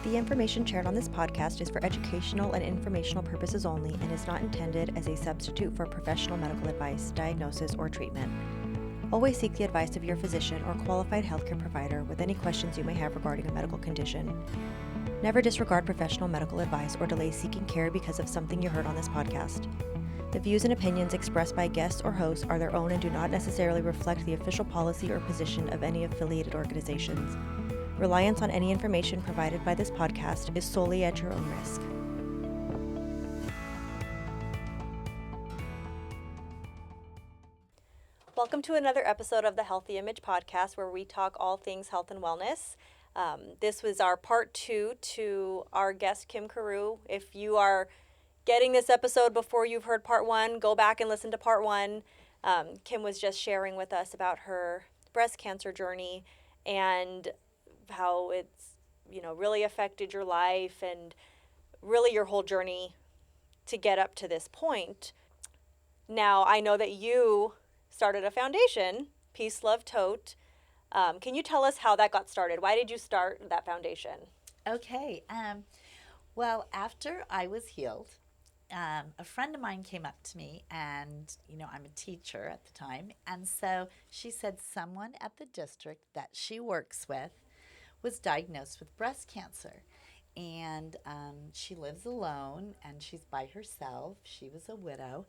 The information shared on this podcast is for educational and informational purposes only and is not intended as a substitute for professional medical advice, diagnosis, or treatment. Always seek the advice of your physician or qualified healthcare provider with any questions you may have regarding a medical condition. Never disregard professional medical advice or delay seeking care because of something you heard on this podcast. The views and opinions expressed by guests or hosts are their own and do not necessarily reflect the official policy or position of any affiliated organizations. Reliance on any information provided by this podcast is solely at your own risk. Welcome to another episode of the Healthy Image Podcast, where we talk all things health and wellness. This was our part 2 to our guest, Kim Carew. If you are getting this episode before you've heard part 1, go back and listen to part 1. Kim was just sharing with us about her breast cancer journey and how it's, really affected your life and really your whole journey to get up to this point. Now, I know that you started a foundation, Peace Love Tote. Can you tell us how that got started? Why did you start that foundation? Okay. Well, after I was healed, a friend of mine came up to me, and, I'm a teacher at the time. And so she said someone at the district that she works with was diagnosed with breast cancer. And she lives alone, and she's by herself. She was a widow.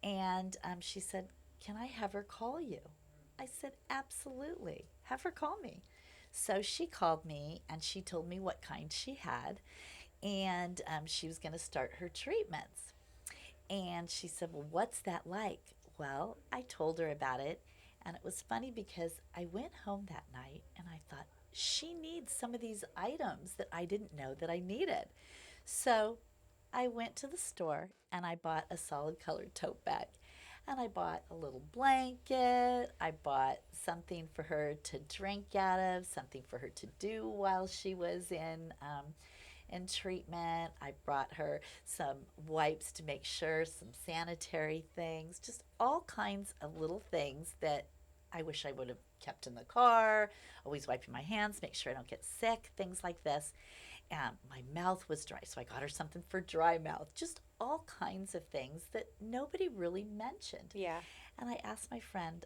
And she said, "Can I have her call you?" I said, "Absolutely. Have her call me." So she called me, and she told me what kind she had. And she was going to start her treatments. And she said, "Well, what's that like?" Well, I told her about it. And it was funny because I went home that night and I thought, she needs some of these items that I didn't know that I needed. So I went to the store and I bought a solid colored tote bag. And I bought a little blanket. I bought something for her to drink out of, something for her to do while she was in treatment. I brought her some wipes to make sure, some sanitary things, just all kinds of little things that I wish I would have kept in the car, always wiping my hands, make sure I don't get sick, things like this. And my mouth was dry, so I got her something for dry mouth, just all kinds of things that nobody really mentioned. Yeah. And I asked my friend,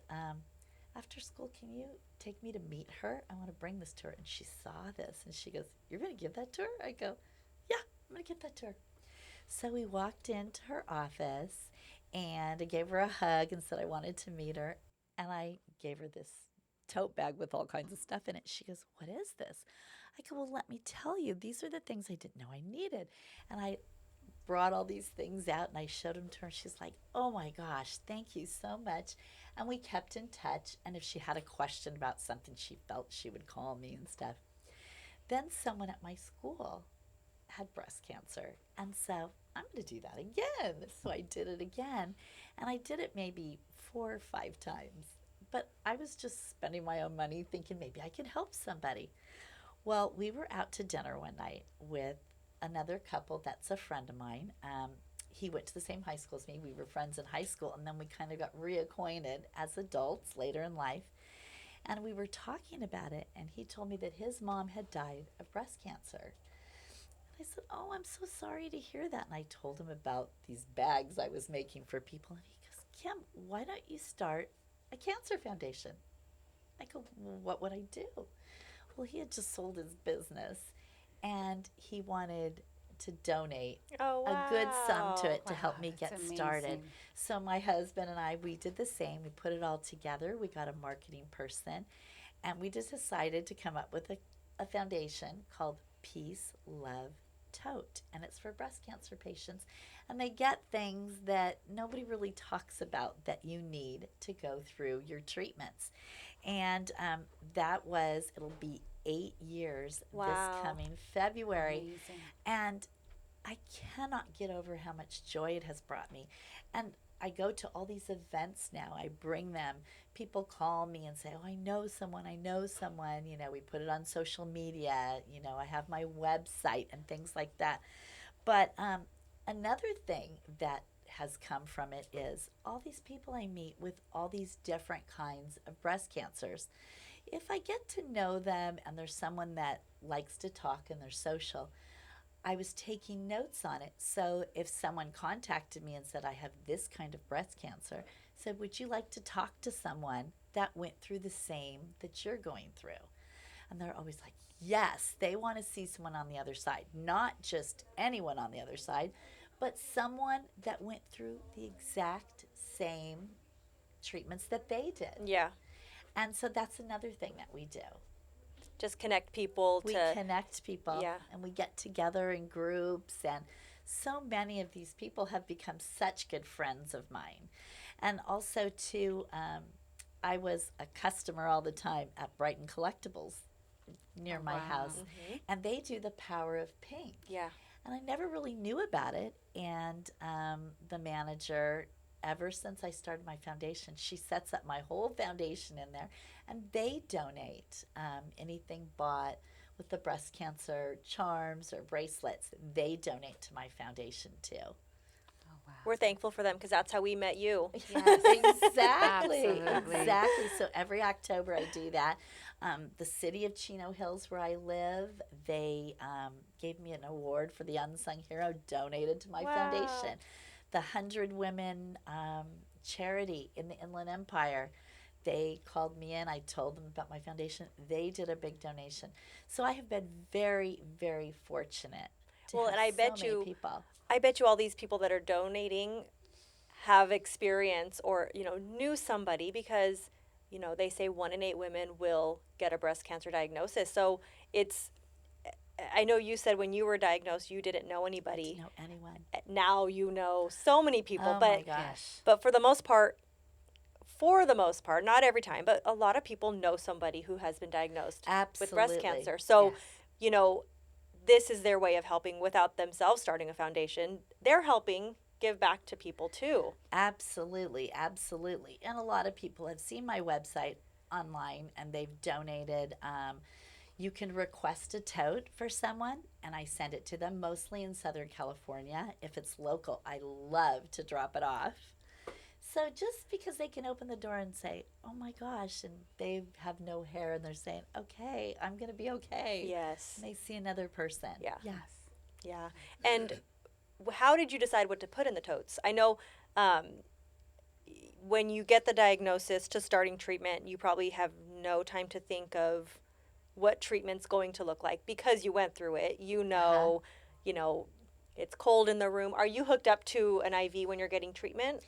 after school, can you take me to meet her? I want to bring this to her. And she saw this and she goes, "You're going to give that to her?" I go, "Yeah, I'm going to give that to her." So we walked into her office and I gave her a hug and said I wanted to meet her. And I gave her this tote bag with all kinds of stuff in it. She goes, "What is this?" I go, "Well, let me tell you. These are the things I didn't know I needed." And I brought all these things out and I showed them to her. She's like, "Oh my gosh, thank you so much." And we kept in touch. And if she had a question about something, she felt she would call me and stuff. Then someone at my school had breast cancer. And so I'm going to do that again. So I did it again. And I did it maybe 4 or 5 times. But I was just spending my own money thinking maybe I could help somebody. Well, we were out to dinner one night with another couple that's a friend of mine. He went to the same high school as me. We were friends in high school, and then we kind of got reacquainted as adults later in life. And we were talking about it, and he told me that his mom had died of breast cancer. I said, "Oh, I'm so sorry to hear that." And I told him about these bags I was making for people. And he goes, "Kim, why don't you start a cancer foundation?" I go, "Well, what would I do?" Well, he had just sold his business and he wanted to donate a good sum to it to help me get started. So my husband and I, we did the same. We put it all together. We got a marketing person and we just decided to come up with a foundation called Peace Love Tote, and it's for breast cancer patients. And they get things that nobody really talks about that you need to go through your treatments. And it'll be 8 years this coming February. Amazing. And I cannot get over how much joy it has brought me. And I go to all these events now. I bring them. People call me and say, "Oh, I know someone. We put it on social media. I have my website and things like that. But another thing that has come from it is all these people I meet with all these different kinds of breast cancers. If I get to know them and there's someone that likes to talk and they're social, I was taking notes on it. So if someone contacted me and said, I have this kind of breast cancer, said, would you like to talk to someone that went through the same that you're going through? And they're always like, yes, they want to see someone on the other side, not just anyone on the other side, but someone that went through the exact same treatments that they did. Yeah. And so that's another thing that we do. Just connect people We to. connect people, Yeah. and we get together in groups, and so many of these people have become such good friends of mine. And also too, I was a customer all the time at Brighton Collectibles near my house, and they do the power of pink. Yeah. And I never really knew about it. And the manager, ever since I started my foundation, she sets up my whole foundation in there, and they donate anything bought with the breast cancer charms or bracelets. They donate to my foundation too. Oh, wow. We're thankful for them because that's how we met you. Yes. Exactly, Absolutely. exactly. So every October I do that. The city of Chino Hills, where I live, they gave me an award for the unsung hero donated to my Wow. foundation. The 100 Women charity in the Inland Empire, they called me in. I told them about my foundation. They did a big donation. So I have been very, very fortunate to Well, have and I so bet many you- people. I bet you all these people that are donating have experience or, knew somebody because, they say 1 in 8 women will get a breast cancer diagnosis. So I know you said when you were diagnosed, you didn't know anybody. To know anyone. Now you know so many people, Oh but my gosh. but for the most part, not every time, but a lot of people know somebody who has been diagnosed with breast Absolutely. cancer. So, Yes. this is their way of helping without themselves starting a foundation. They're helping give back to people too. Absolutely, absolutely. And a lot of people have seen my website online and they've donated. You can request a tote for someone, and I send it to them, mostly in Southern California. If it's local, I love to drop it off. So just because they can open the door and say, oh my gosh, and they have no hair and they're saying, okay, I'm going to be okay. Yes. And they see another person. Yeah. Yes. Yeah. And how did you decide what to put in the totes? I know when you get the diagnosis to starting treatment, you probably have no time to think of what treatment's going to look like because you went through it. You know, it's cold in the room. Are you hooked up to an IV when you're getting treatment?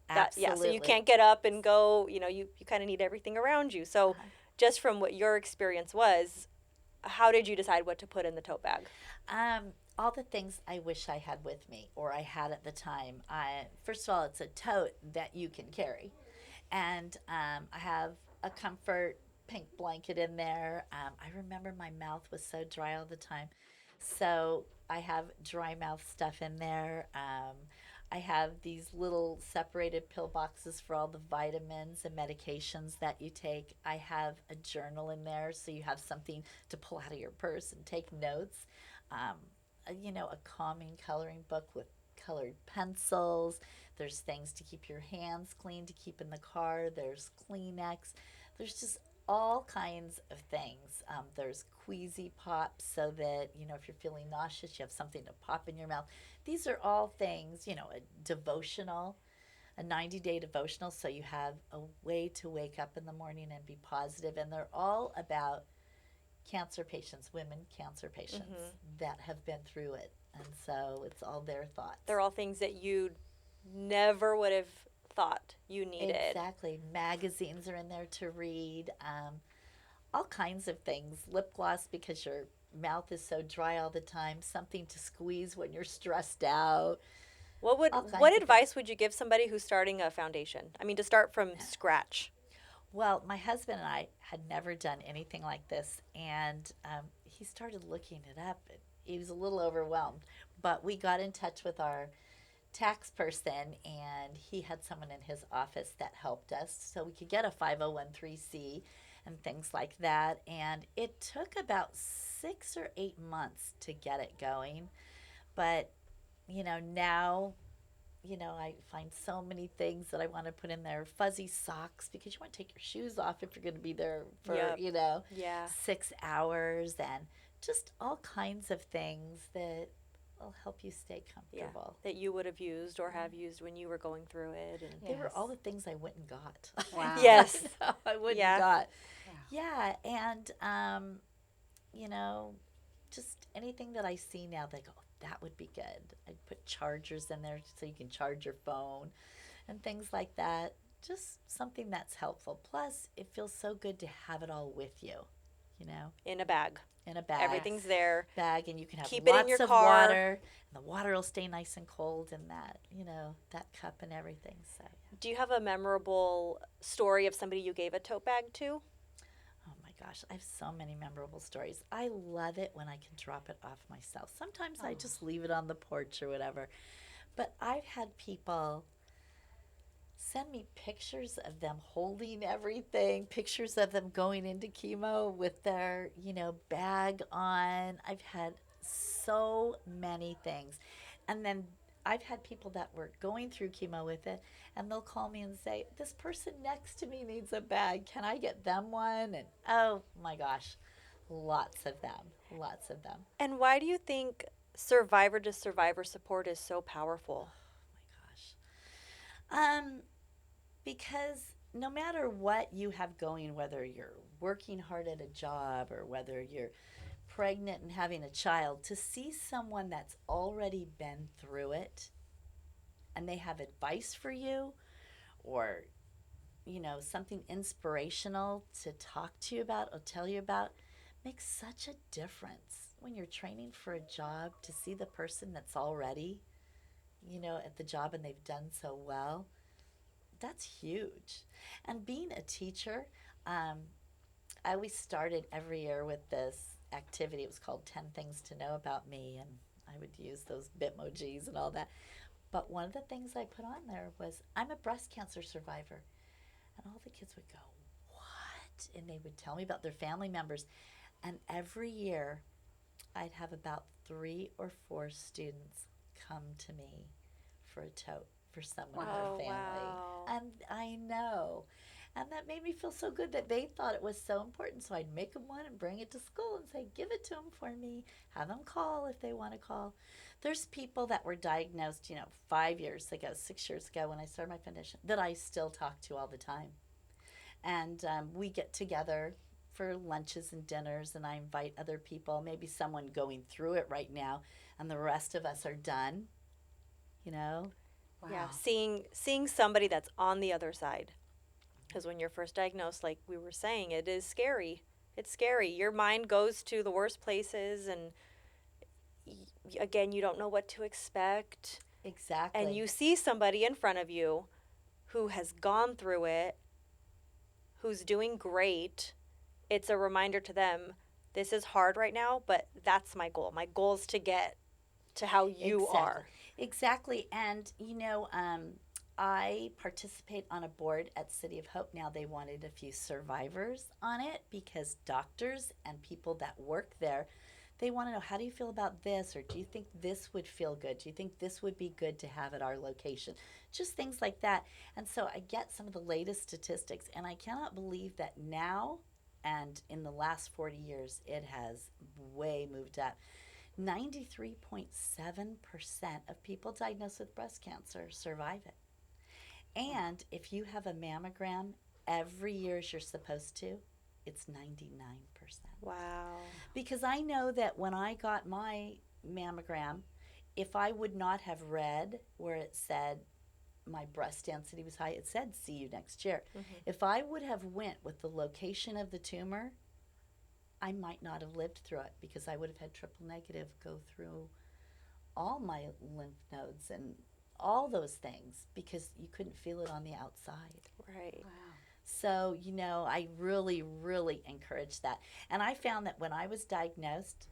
Absolutely. So you can't get up and go, you kind of need everything around you. So just from what your experience was, how did you decide what to put in the tote bag? All the things I wish I had with me or I had at the time. First of all, it's a tote that you can carry. And I have a comfort pink blanket in there. I remember my mouth was so dry all the time. So I have dry mouth stuff in there. I have these little separated pill boxes for all the vitamins and medications that you take. I have a journal in there so you have something to pull out of your purse and take notes. A calming coloring book with colored pencils. There's things to keep your hands clean, to keep in the car. There's Kleenex. There's just all kinds of things. There's Queasy Pops so that, if you're feeling nauseous, you have something to pop in your mouth. These are all things, a devotional, a 90-day devotional, so you have a way to wake up in the morning and be positive. And they're all about cancer patients, women cancer patients that have been through it. And so it's all their thoughts. They're all things that you never would have thought you needed. Exactly. Magazines are in there to read. All kinds of things. Lip gloss because your mouth is so dry all the time. Something to squeeze when you're stressed out. What advice would you give somebody who's starting a foundation? I mean, to start from scratch. Well, my husband and I had never done anything like this, and he started looking it up. And he was a little overwhelmed, but we got in touch with our tax person, and he had someone in his office that helped us so we could get a 501c and things like that. And it took about 6 or 8 months to get it going. But, now, I find so many things that I want to put in there. Fuzzy socks, because you want to take your shoes off if you're going to be there for, Yep. Yeah. 6 hours, and just all kinds of things that will help you stay Yeah. comfortable. That you would have used or have used when you were going through it. And They were Yes. all the things I went and got. Wow. Yes. I went Yeah. and got. Wow. Yeah, and you know, just anything that I see now, they go, "Oh, that would be good." I'd put chargers in there so you can charge your phone and things like that. Just something that's helpful. Plus, it feels so good to have it all with you, In a bag. in a bag. Everything's there. Bag, and you can have Keep it in lots your of car. water, and the water will stay nice and cold in that, that cup and everything. So, yeah. Do you have a memorable story of somebody you gave a tote bag to? Oh my gosh, I have so many memorable stories. I love it when I can drop it off myself. Sometimes I just leave it on the porch or whatever. But I've had people send me pictures of them holding everything, pictures of them going into chemo with their, bag on. I've had so many things. And then I've had people that were going through chemo with it, and they'll call me and say, "This person next to me needs a bag. Can I get them one?" And oh my gosh, lots of them. Lots of them. And why do you think survivor to survivor support is so powerful? Oh my gosh. Because no matter what you have going, whether you're working hard at a job or whether you're pregnant and having a child, to see someone that's already been through it and they have advice for you, or something inspirational to talk to you about or tell you about, makes such a difference. When you're training for a job, to see the person that's already at the job and they've done so well, that's huge. And being a teacher, I always started every year with this activity. It was called 10 Things to Know About Me, and I would use those Bitmojis and all that. But one of the things I put on there was, "I'm a breast cancer survivor." And all the kids would go, "What?" And they would tell me about their family members. And every year, I'd have about 3 or 4 students come to me for a tote for someone in Oh, their family. wow. And I know. And that made me feel so good that they thought it was so important. So I'd make them one and bring it to school and say, "Give it to them for me." Have them call if they want to call. There's people that were diagnosed, 5 years ago, 6 years ago when I started my foundation, that I still talk to all the time. And we get together for lunches and dinners, and I invite other people, maybe someone going through it right now, and the rest of us are done, Wow. Yeah, seeing somebody that's on the other side. Because when you're first diagnosed, like we were saying, it is scary. It's scary. Your mind goes to the worst places, and again, you don't know what to expect. Exactly. And you see somebody in front of you who has gone through it, who's doing great. It's a reminder to them, this is hard right now, but that's my goal. My goal is to get to how you are. Exactly. And, I participate on a board at City of Hope now. They wanted a few survivors on it because doctors and people that work there, they want to know, how do you feel about this? Or do you think this would feel good? Do you think this would be good to have at our location? Just things like that. And so I get some of the latest statistics, and I cannot believe that now and in the last 40 years, it has way moved up. 93.7% of people diagnosed with breast cancer survive it. And if you have a mammogram every year as you're supposed to, it's 99%. Wow. Because I know that when I got my mammogram, if I would not have read where it said my breast density was high, it said "see you next year." Mm-hmm. If I would have went with the location of the tumor, I might not have lived through it, because I would have had triple negative go through all my lymph nodes and all those things, because you couldn't feel it on the outside. Right. Wow. So, I really, really encourage that. And I found that when I was diagnosed,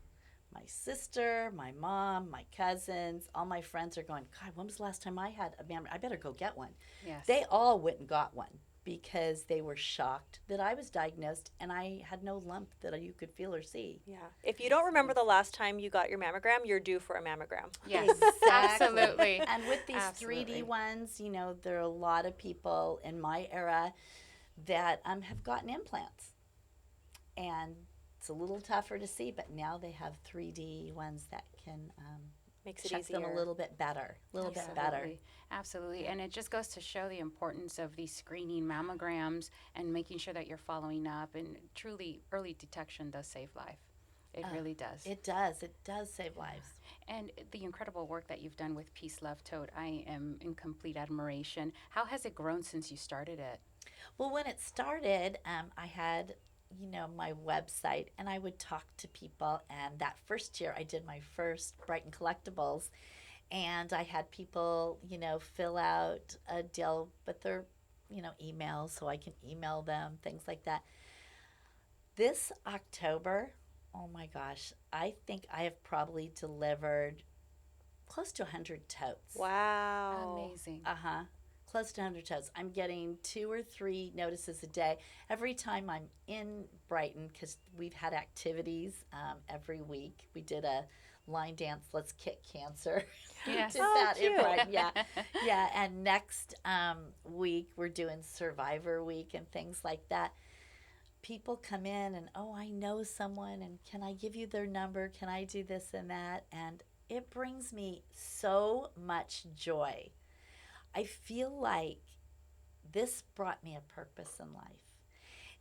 my sister, my mom, my cousins, all my friends are going, "God, when was the last time I had a mammogram? I better go get one." Yes. They all went and got one. because they were shocked that I was diagnosed and I had no lump that you could feel or see. Yeah. If you don't remember the last time you got your mammogram, you're due for a mammogram. Yes, Exactly. absolutely. And with these Absolutely. 3D ones, you know, there are a lot of people in my era that have gotten implants. And it's a little tougher to see, but now they have 3D ones that can Makes it check easier. them a little bit better, Absolutely. Absolutely. And it just goes to show the importance of these screening mammograms and making sure that you're following up. And truly, early detection does save life. It really does. It does. It does save lives. And the incredible work that you've done with Peace Love Tote, I am in complete admiration. How has it grown since you started it? Well, when it started, I had, you know, my website and I would talk to people. And that first year, I did my first Brighton Collectibles. And I had people, you know, fill out a deal with their, you know, email so I can email them, things like that. This October, oh my gosh, I think I have probably delivered close to 100 totes. Wow. Amazing. Close to 100 totes. I'm getting 2 or 3 notices a day. Every time I'm in Brighton, because we've had activities every week. We did a line dance, Let's Kick Cancer. Yes. Did Oh, that in cute. Brighton, yeah. Yeah, and next week we're doing Survivor Week and things like that. People come in and, oh, I know someone, and can I give you their number? Can I do this and that? And it brings me so much joy. I feel like this brought me a purpose in life.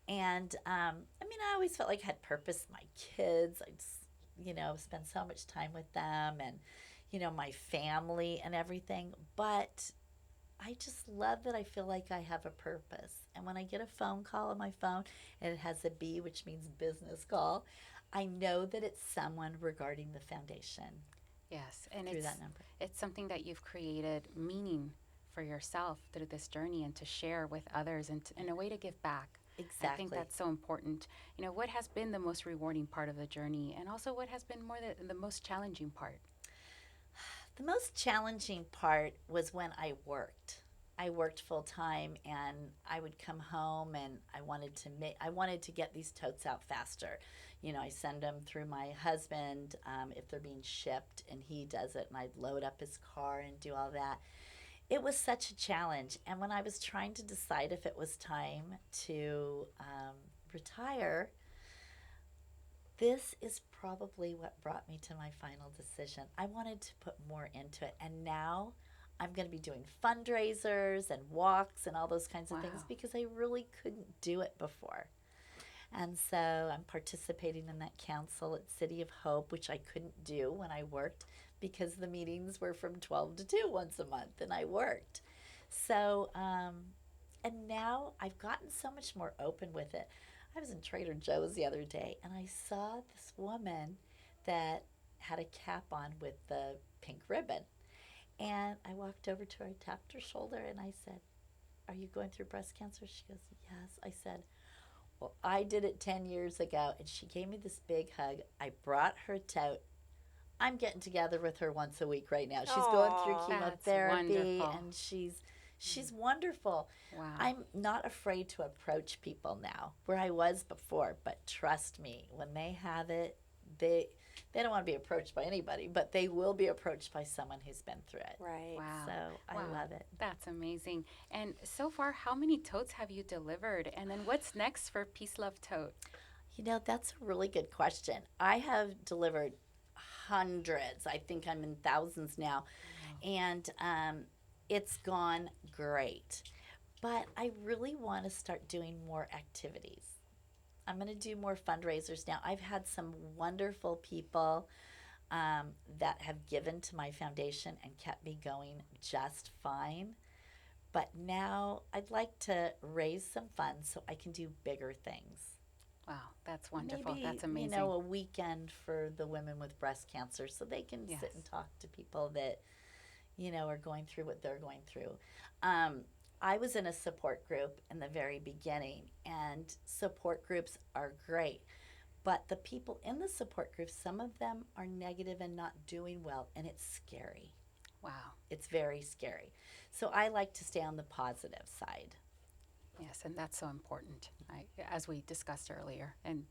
And I mean, I always felt like I had purpose. My kids, I just, you know, spend so much time with them and, you know, my family and everything. But I just love that I feel like I have a purpose. And when I get a phone call on my phone and it has a B, which means business call, I know that it's someone regarding the foundation Yes. And through that number. it's something that you've created meaning for yourself through this journey and to share with others and in a way to give back. Exactly. I think that's so important. You know, what has been the most rewarding part of the journey and also what has been the most challenging part? The most challenging part was when I worked. I worked full time and I would come home and I wanted to get these totes out faster. You know, I send them through my husband if they're being shipped and he does it and I'd load up his car and do all that. It was such a challenge. And when I was trying to decide if it was time to retire, this is probably what brought me to my final decision. I wanted to put more into it. And now I'm going to be doing fundraisers and walks and all those kinds of things Wow. because I really couldn't do it before. And so I'm participating in that council at City of Hope, which I couldn't do when I worked because the meetings were from 12 to 2 once a month and I worked. So, and now I've gotten so much more open with it. I was in Trader Joe's the other day and I saw this woman that had a cap on with the pink ribbon. And I walked over to her, I tapped her shoulder, and I said, "Are you going through breast cancer?" She goes, "Yes." I said, "Well, I did it 10 years ago." And she gave me this big hug. I brought her tote. I'm getting together with her once a week right now. She's going through Aw. That's chemotherapy, wonderful. and she's wonderful. Wow. I'm not afraid to approach people now, where I was before. But trust me, when they have it, they don't want to be approached by anybody, but they will be approached by someone who's been through it. Right. Wow. So I Wow. love it. That's amazing. And so far, how many totes have you delivered? And then what's next for Peace Love Tote? You know, that's a really good question. I have delivered hundreds. I think I'm in thousands now. And it's gone great. But I really want to start doing more activities. I'm going to do more fundraisers now. I've had some wonderful people that have given to my foundation and kept me going just fine. But now I'd like to raise some funds so I can do bigger things. Wow, that's wonderful. Maybe, That's amazing. you know, a weekend for the women with breast cancer so they can Yes. sit and talk to people that, you know, are going through what they're going through. I was in a support group in the very beginning, and support groups are great. But the people in the support groups, some of them are negative and not doing well, and it's scary. Wow. It's very scary. So I like to stay on the positive side. Yes, and that's so important. As we discussed earlier, and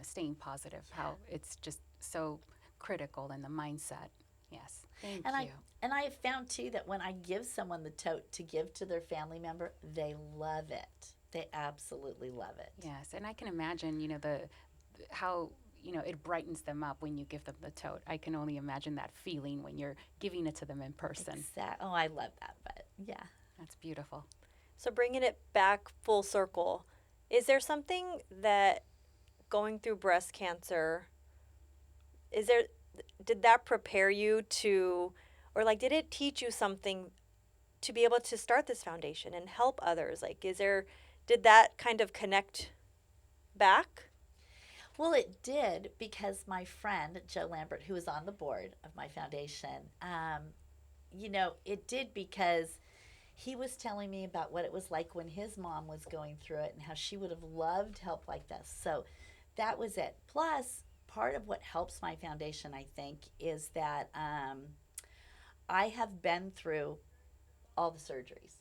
staying positive, how it's just so critical in the mindset. Yes, thank And you. I have found too that when I give someone the tote to give to their family member, they love it. They absolutely love it. Yes, and I can imagine, the how it brightens them up when you give them the tote. I can only imagine that feeling when you're giving it to them in person. Oh, I love that. But yeah. That's beautiful. So bringing it back full circle, is there something that going through breast cancer, is there, did that prepare you to, or like, did it teach you something to be able to start this foundation and help others? Like, did that kind of connect back? Well, it did because my friend, Joe Lambert, who is on the board of my foundation, it did because he was telling me about what it was like when his mom was going through it and how she would have loved help like this. So that was it. Plus, part of what helps my foundation, I think, is that I have been through all the surgeries.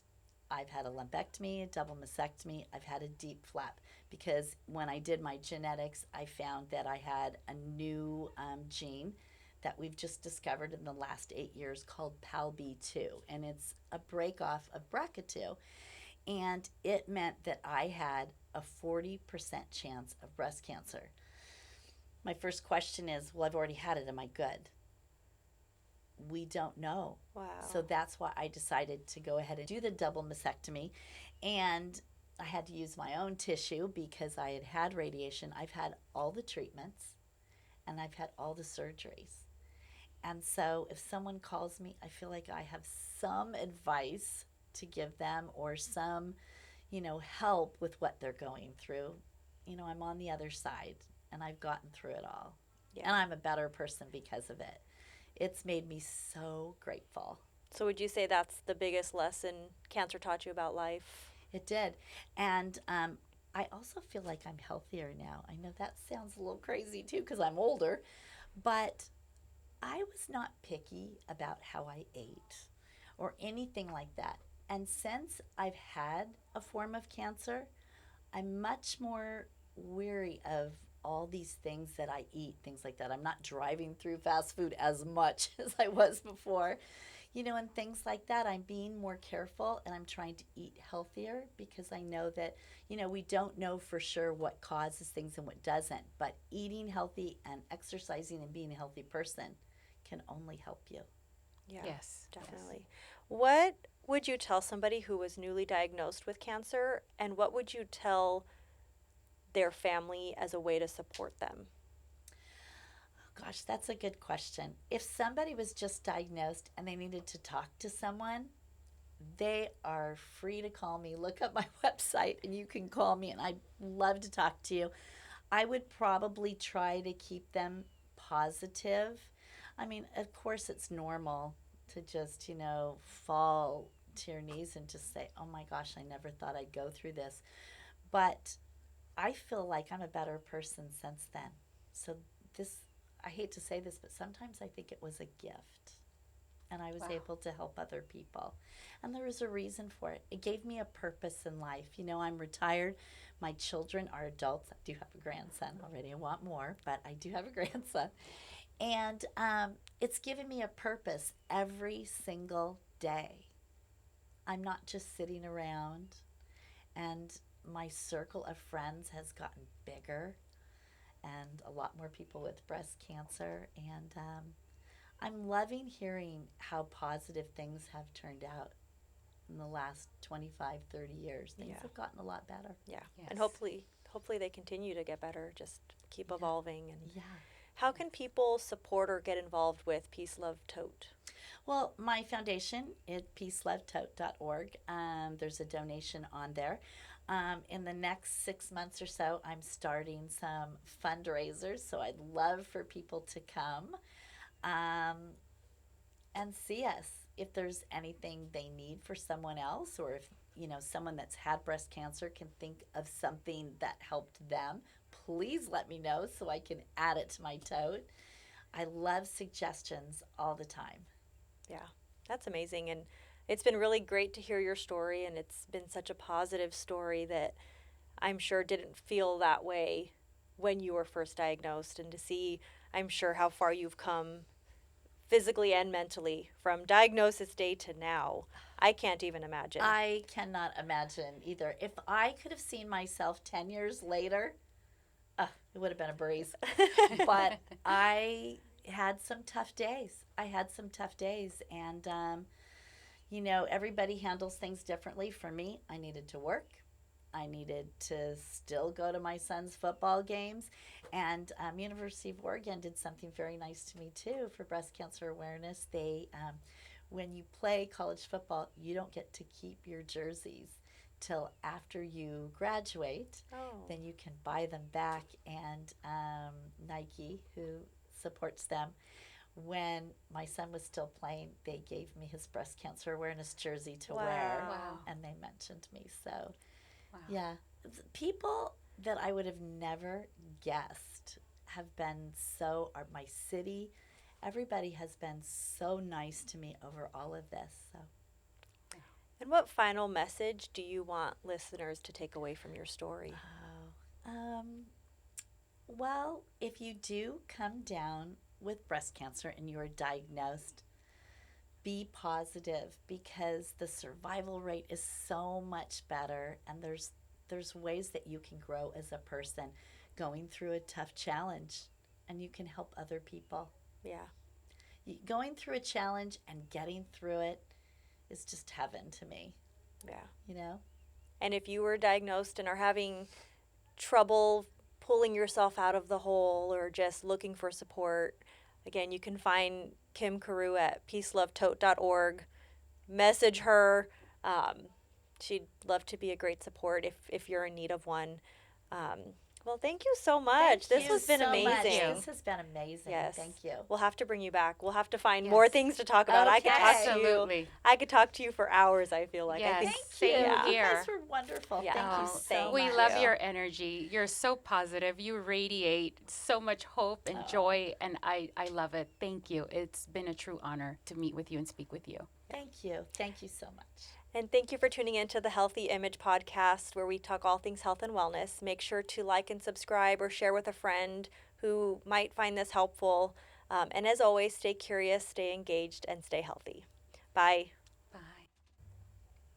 I've had a lumpectomy, a double mastectomy, I've had a deep flap because when I did my genetics, I found that I had a new gene that we've just discovered in the last 8 years called PALB2, and it's a break off of BRCA2. And it meant that I had a 40% chance of breast cancer. My first question is, well, I've already had it. Am I good? We don't know. Wow. So that's why I decided to go ahead and do the double mastectomy. And I had to use my own tissue because I had had radiation. I've had all the treatments and I've had all the surgeries. And so if someone calls me, I feel like I have some advice to give them or some, help with what they're going through. I'm on the other side and I've gotten through it all. Yeah. And I'm a better person because of it. It's made me so grateful. So would you say that's the biggest lesson cancer taught you about life? It did. And I also feel like I'm healthier now. I know that sounds a little crazy too because I'm older, but I was not picky about how I ate or anything like that. And since I've had a form of cancer, I'm much more weary of all these things that I eat, things like that. I'm not driving through fast food as much as I was before, and things like that. I'm being more careful and I'm trying to eat healthier because I know that, we don't know for sure what causes things and what doesn't, but eating healthy and exercising and being a healthy person can only help you. Yeah. Yes. Definitely. What would you tell somebody who was newly diagnosed with cancer, and what would you tell their family as a way to support them? Gosh, that's a good question. If somebody was just diagnosed and they needed to talk to someone, they are free to call me. Look up my website and you can call me, and I'd love to talk to you. I would probably try to keep them positive. I mean, of course, it's normal to just, fall to your knees and just say, oh my gosh, I never thought I'd go through this. But I feel like I'm a better person since then. So this, I hate to say this, but sometimes I think it was a gift. And I was Wow. able to help other people. And there was a reason for it. It gave me a purpose in life. I'm retired. My children are adults. I do have a grandson already. I want more, but I do have a grandson. And it's given me a purpose every single day. I'm not just sitting around, and my circle of friends has gotten bigger and a lot more people with breast cancer. And I'm loving hearing how positive things have turned out in the last 25, 30 years. Things Yeah. have gotten a lot better. Yeah. Yes. And hopefully they continue to get better, just keep evolving. And Yeah. how can people support or get involved with Peace Love Tote? Well, my foundation is peacelovetote.org. There's a donation on there. In the next 6 months or so, I'm starting some fundraisers, so I'd love for people to come and see us. If there's anything they need for someone else, or if someone that's had breast cancer can think of something that helped them, please let me know so I can add it to my tote. I love suggestions all the time. Yeah, that's amazing. And It's been really great to hear your story, and it's been such a positive story that I'm sure didn't feel that way when you were first diagnosed, and to see, I'm sure, how far you've come physically and mentally from diagnosis day to now. I can't even imagine. I cannot imagine either. If I could have seen myself 10 years later, it would have been a breeze. But I had some tough days. And, everybody handles things differently. For me, I needed to work. I needed to still go to my son's football games. And University of Oregon did something very nice to me, too, for breast cancer awareness. When you play college football, you don't get to keep your jerseys till after you graduate. Oh. Then you can buy them back. And Nike, who supports them, when my son was still playing, they gave me his breast cancer awareness jersey to wear. Wow. And they mentioned me. So, Wow. yeah. People that I would have never guessed have been or my city, everybody has been so nice to me over all of this. So, And what final message do you want listeners to take away from your story? Well, if you do come down with breast cancer and you are diagnosed, be positive, because the survival rate is so much better, and there's ways that you can grow as a person going through a tough challenge, and you can help other people. Yeah. Going through a challenge and getting through it is just heaven to me. Yeah. And if you were diagnosed and are having trouble pulling yourself out of the hole or just looking for support, again, you can find Kim Carew at peacelovetote.org. Message her. She'd love to be a great support if you're in need of one. Well, thank you so much. This has been amazing. This has been amazing. Yes. Thank you. We'll have to bring you back. We'll have to find more things to talk about. I could talk to you. Absolutely. I could talk to you for hours, I feel like. Yes. I think Same yeah. You here. guys were wonderful. Yeah. Thank you so much. We love your energy. You're so positive. You radiate so much hope and joy, and I love it. Thank you. It's been a true honor to meet with you and speak with you. Thank you. Thank you so much. And thank you for tuning in to the Healthy Image podcast, where we talk all things health and wellness. Make sure to like and subscribe or share with a friend who might find this helpful. And as always, stay curious, stay engaged, and stay healthy. Bye.